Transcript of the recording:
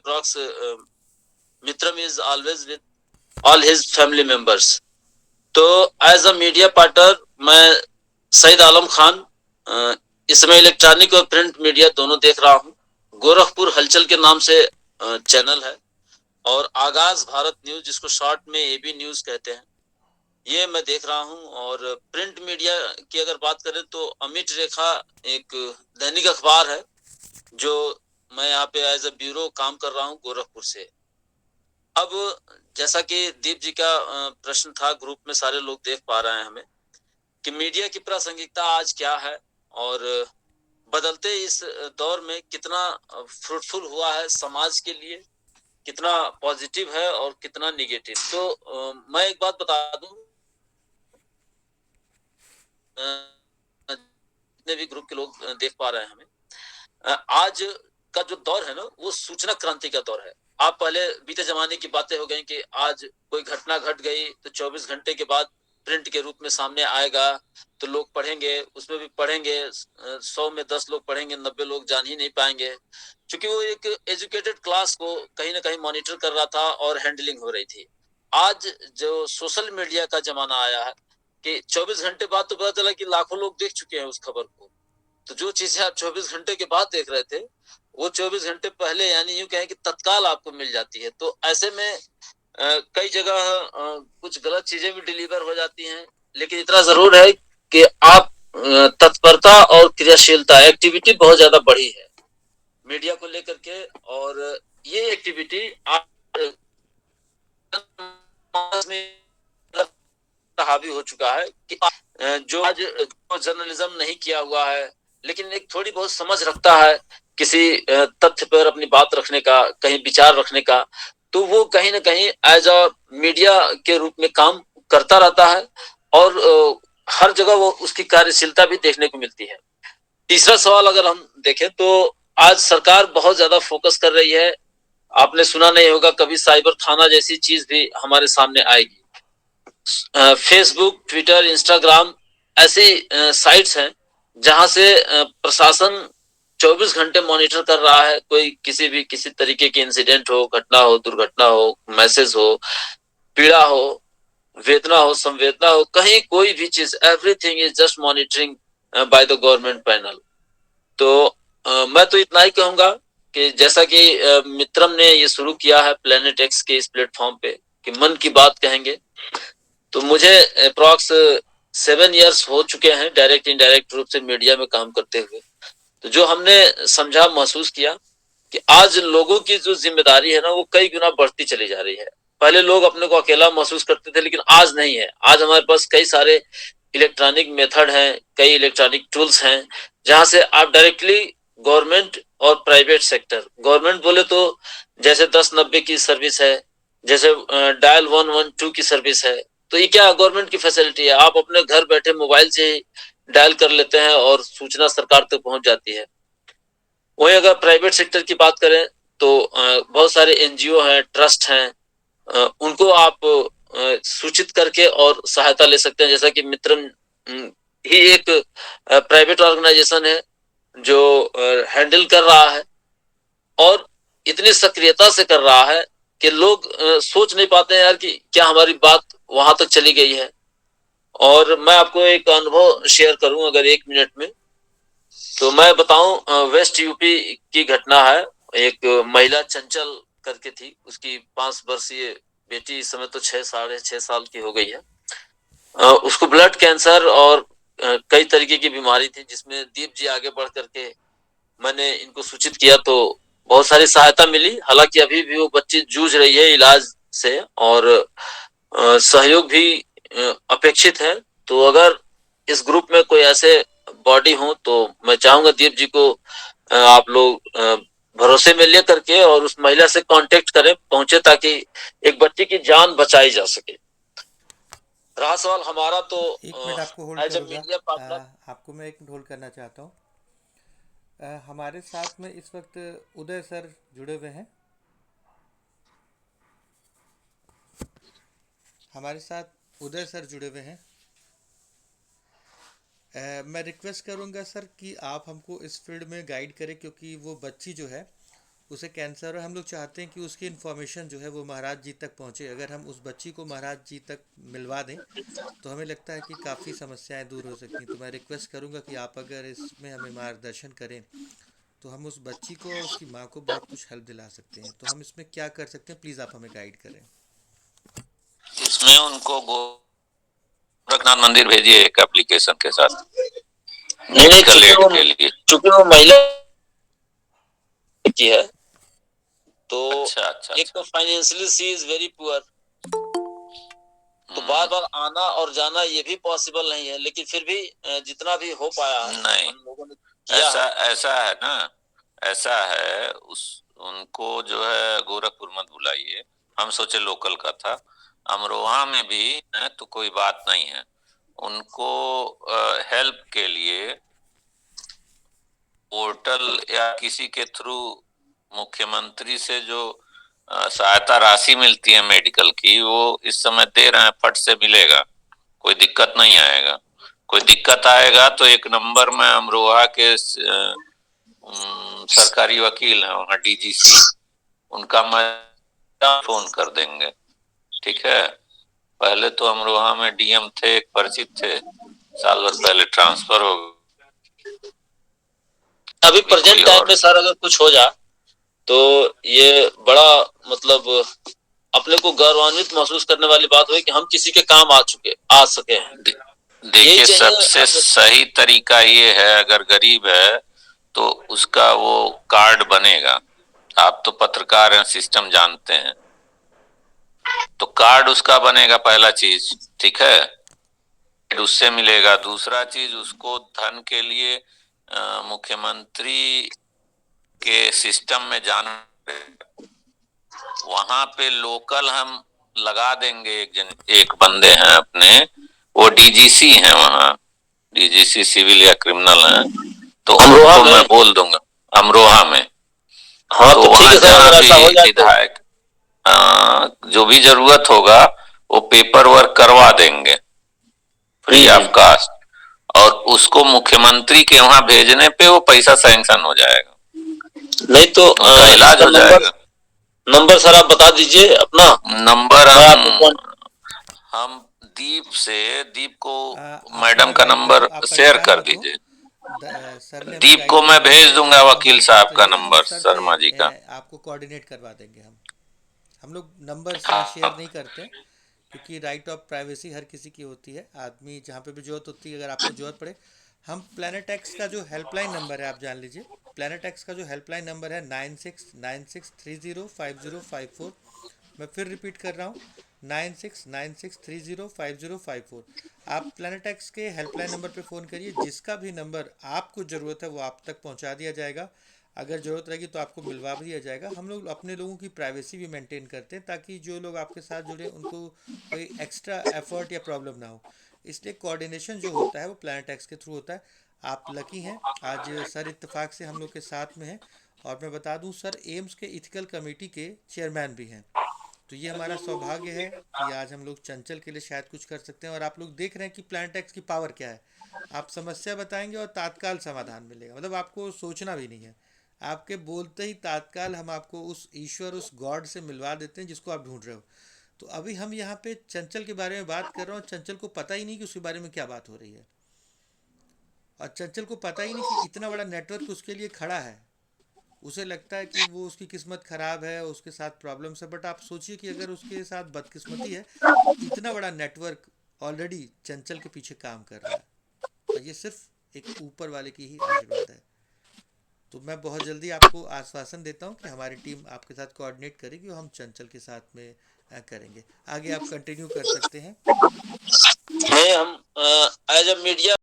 approx Mitram is always with all his family members. तो as a media partner मैं सईद आलम खान इस समय electronic और प्रिंट मीडिया दोनों देख रहा हूँ। गोरखपुर हलचल के नाम से चैनल है और आगाज भारत न्यूज जिसको शॉर्ट में एबी न्यूज कहते हैं, ये मैं देख रहा हूँ। और प्रिंट मीडिया की अगर बात करें तो अमिट रेखा एक दैनिक अखबार है जो मैं यहाँ पे एज अ ब्यूरो काम कर रहा हूँ गोरखपुर से। अब जैसा कि दीप जी का प्रश्न था, ग्रुप में सारे लोग देख पा रहे हैं हमें कि मीडिया की प्रासंगिकता आज क्या है और बदलते इस दौर में कितना फ्रूटफुल हुआ है समाज के लिए, कितना पॉजिटिव है और कितना निगेटिव। तो मैं एक बात बता दूं, जितने भी ग्रुप के लोग देख पा रहे हैं हमें, आज का जो दौर है ना वो सूचना क्रांति का दौर है। आप पहले बीते जमाने की बातें हो गई कि आज कोई घटना घट गई तो 24 घंटे के बाद प्रिंट के रूप में सामने आएगा तो लोग पढ़ेंगे, उसमें भी पढ़ेंगे 100 में 10 लोग पढ़ेंगे, 90 लोग जान ही नहीं पाएंगे, क्योंकि वो एक एजुकेटेड क्लास को कहीं ना कहीं मॉनिटर कर रहा था और हैंडलिंग हो रही थी। आज जो सोशल मीडिया का जमाना आया है कि 24 घंटे बाद तो पता चला कि लाखों लोग देख चुके हैं उस खबर को। तो जो चीजें आप 24 घंटे के बाद देख रहे थे वो 24 घंटे पहले यानी यूं कहें कि तत्काल आपको मिल जाती है। तो ऐसे में कई जगह कुछ गलत चीजें भी डिलीवर हो जाती हैं, लेकिन इतना जरूर है कि आप तत्परता और क्रियाशीलता एक्टिविटी बहुत ज्यादा बढ़ी है मीडिया को लेकर के। और ये एक्टिविटी आप में हावी हो चुका है कि जो आज जर्नलिज्म नहीं किया हुआ है लेकिन एक थोड़ी बहुत समझ रखता है किसी तथ्य पर अपनी बात रखने का, कहीं विचार रखने का, तो वो कहीं ना कहीं एज अ मीडिया के रूप में काम करता रहता है और हर जगह वो उसकी कार्यशीलता भी देखने को मिलती है। तीसरा सवाल अगर हम देखें तो आज सरकार बहुत ज्यादा फोकस कर रही है। आपने सुना नहीं होगा कभी साइबर थाना जैसी चीज भी हमारे सामने आएगी। फेसबुक, ट्विटर, इंस्टाग्राम ऐसी साइट्स हैं जहां से प्रशासन 24 घंटे मॉनिटर कर रहा है। कोई किसी तरीके की इंसिडेंट हो, घटना हो, दुर्घटना हो, मैसेज हो, पीड़ा हो, वेदना हो, संवेदना हो, कहीं कोई भी चीज, everything is just monitoring by the government panel. तो मैं तो इतना ही कहूंगा कि जैसा कि मित्रम ने ये शुरू किया है प्लेनेट एक्स के इस प्लेटफॉर्म पे कि मन की बात कहेंगे, तो मुझे अप्रॉक्स 7 इयर्स हो चुके हैं डायरेक्ट इनडायरेक्ट रूप से मीडिया में काम करते हुए। तो जो हमने समझा, महसूस किया कि आज लोगों की जो जिम्मेदारी है ना वो कई गुना बढ़ती चली जा रही है। पहले लोग अपने को अकेला महसूस करते थे लेकिन आज नहीं है। आज हमारे पास कई सारे इलेक्ट्रॉनिक मेथड हैं, कई इलेक्ट्रॉनिक टूल्स हैं जहां से आप डायरेक्टली गवर्नमेंट और प्राइवेट सेक्टर, गवर्नमेंट बोले तो जैसे 1090 की सर्विस है, जैसे डायल 112 की सर्विस है, तो ये क्या गवर्नमेंट की फैसिलिटी है। आप अपने घर बैठे मोबाइल से ही डायल कर लेते हैं और सूचना सरकार तक पहुंच जाती है। वहीं अगर प्राइवेट सेक्टर की बात करें तो बहुत सारे एनजीओ हैं, ट्रस्ट हैं, उनको आप सूचित करके और सहायता ले सकते हैं। जैसा कि मित्रम ही एक प्राइवेट ऑर्गेनाइजेशन है जो हैंडल कर रहा है और इतनी सक्रियता से कर रहा है कि लोग सोच नहीं पाते हैं यार कि क्या हमारी बात वहां तक चली गई है। और मैं आपको एक अनुभव शेयर करूं अगर 1 मिनट में, तो मैं बताऊं वेस्ट यूपी की घटना है। एक महिला चंचल करके थी, उसकी 5 वर्षीय बेटी इस समय तो 6 साढ़े 6 साल की हो गई है। उसको ब्लड कैंसर और कई तरीके की बीमारी थी जिसमें दीप जी आगे बढ़ करके मैंने इनको सूचित किया तो बहुत सारी सहायता मिली। हालांकि अभी भी वो बच्ची जूझ रही है इलाज से और सहयोग भी अपेक्षित है। तो अगर इस ग्रुप में कोई ऐसे बॉडी हो तो मैं चाहूंगा दीप जी को आप लोग भरोसे में ले करके और उस महिला से कांटेक्ट करें, पहुंचे, ताकि एक बच्चे की जान बचाई जा सके। रहा सवाल हमारा तो एक मिनट आपको होल्ड एज ए करूँगा। Media partner. आपको मैं एक मिनट होल्ड करना चाहता हूँ। हमारे साथ में इस वक्त उदय सर जुड़े हुए हैं। हमारे साथ उदय सर जुड़े हुए हैं। मैं रिक्वेस्ट करूंगा सर कि आप हमको इस फील्ड में गाइड करें, क्योंकि वो बच्ची जो है उसे कैंसर है, हम लोग चाहते हैं कि उसकी इन्फॉर्मेशन जो है वो महाराज जी तक पहुंचे। अगर हम उस बच्ची को महाराज जी तक मिलवा दें तो हमें लगता है कि काफ़ी समस्याएं दूर हो सकती हैं। तो मैं रिक्वेस्ट करूंगा कि आप अगर इसमें हमें मार्गदर्शन करें तो हम उस बच्ची को और उसकी माँ को बहुत कुछ हेल्प दिला सकते हैं। तो हम इसमें क्या कर सकते हैं, प्लीज़ आप हमें गाइड करें। इसमें उनको गोरखनाथ मंदिर भेजिए एक एप्लीकेशन के साथ नहीं नहीं, मेडिकल एड के लिए। चूंकि वो महिला की है तो अच्छा अच्छा एक तो financially she is very poor, तो बार बार आना और जाना ये भी पॉसिबल नहीं है, लेकिन फिर भी जितना भी हो पाया है नहीं, हम लोगों ने किया ऐसा है। ऐसा है ना, ऐसा है उस उनको जो है गोरखपुर मत बुलाइए, हम सोचे लोकल का था, अमरोहा में भी है तो कोई बात नहीं है। उनको हेल्प के लिए पोर्टल या किसी के थ्रू मुख्यमंत्री से जो सहायता राशि मिलती है मेडिकल की, वो इस समय दे रहे हैं, फट से मिलेगा, कोई दिक्कत नहीं आएगा। कोई दिक्कत आएगा तो एक नंबर में अमरोहा के सरकारी वकील है वहाँ डीजीसी, उनका मैं फोन कर देंगे, ठीक है। पहले तो अमरोहा में डीएम थे, एक परिचित थे, साल भर पहले ट्रांसफर हो गए। अभी प्रेजेंट टाइम में सर अगर कुछ हो जा तो ये बड़ा मतलब अपने को गौरवान्वित महसूस करने वाली बात हुई कि हम किसी के काम आ सके हैं। देखिए सबसे सही तरीका ये है, अगर गरीब है तो उसका वो कार्ड बनेगा। आप तो पत्रकार हैं, सिस्टम जानते हैं, तो कार्ड उसका बनेगा पहला चीज, ठीक है, उससे मिलेगा। दूसरा चीज, उसको धन के लिए मुख्यमंत्री के सिस्टम में जाना, वहां पे लोकल हम लगा देंगे, एक बंदे हैं अपने, वो डीजीसी हैं वहाँ, डीजीसी सिविल या क्रिमिनल हैं, तो उनको मैं बोल दूंगा अमरोहा में। हाँ तो वहाँ जहाँ भी विधायक जो भी जरूरत होगा वो पेपर वर्क करवा देंगे फ्री ऑफ कास्ट, और उसको मुख्यमंत्री के वहाँ भेजने पे वो पैसा सैंक्शन हो जाएगा, नहीं तो उनका इलाज हो जाएगा। नंबर सर आप बता दीजिए अपना नंबर। हम दीप को मैडम का नंबर शेयर कर दीजिए। दीप को मैं भेज दूंगा वकील साहब का नंबर, शर्मा जी का। आपको कोऑर्डिनेट करवा देंगे हम लोग नंबर शेयर नहीं करते क्योंकि राइट ऑफ प्राइवेसी हर किसी की होती है। आदमी जहाँ पे भी जरूरत होती है, अगर आपको जरूरत पड़े, हम प्लानट एक्स का जो हेल्पलाइन नंबर है आप जान लीजिए, प्लानट एक्स का जो हेल्पलाइन नंबर है 9696305054। मैं फिर रिपीट कर रहा हूँ, 9696305054। आप प्लानट एक्स के हेल्पलाइन नंबर पे फ़ोन करिए, जिसका भी नंबर आपको ज़रूरत है वो आप तक पहुंचा दिया जाएगा। अगर ज़रूरत रहेगी तो आपको मिलवा भी दिया जाएगा। हम लोग अपने लोगों की प्राइवेसी भी मेंटेन करते हैं ताकि जो लोग आपके साथ जुड़े उनको कोई एक्स्ट्रा एफर्ट या प्रॉब्लम ना हो, इसलिए कोऑर्डिनेशन जो होता है वो प्लानट एक्स के थ्रू होता है। आप लकी हैं, आज सर इत्तेफाक से हम लोग के साथ में हैं, और मैं बता दूं सर एम्स के इथिकल कमेटी के चेयरमैन भी हैं। तो ये हमारा सौभाग्य है कि आज हम लोग चंचल के लिए शायद कुछ कर सकते हैं। और आप लोग देख रहे हैं कि प्लानट एक्स की पावर क्या है, आप समस्या बताएंगे और तात्काल समाधान मिलेगा, मतलब आपको सोचना भी नहीं है, आपके बोलते ही तात्काल हम आपको उस ईश्वर, उस गॉड से मिलवा देते हैं जिसको आप ढूंढ रहे हो। तो अभी हम यहाँ पे चंचल के बारे में बात कर रहे हैं, चंचल को पता ही नहीं कि उसके बारे में क्या बात हो रही है, और चंचल को पता ही नहीं कि इतना बड़ा नेटवर्क उसके लिए खड़ा है। उसे लगता है कि वो उसकी किस्मत ख़राब है, उसके साथ प्रॉब्लम्स है, बट आप सोचिए कि अगर उसके साथ बदकिस्मती है तो इतना बड़ा नेटवर्क ऑलरेडी चंचल के पीछे काम कर रहा है, और ये सिर्फ एक ऊपर वाले की ही आशीर्वाद है। तो मैं बहुत जल्दी आपको आश्वासन देता हूँ कि हमारी टीम आपके साथ कोऑर्डिनेट करेगी और हम चंचल के साथ में करेंगे। आगे आप कंटिन्यू कर सकते हैं। हम एज अ मीडिया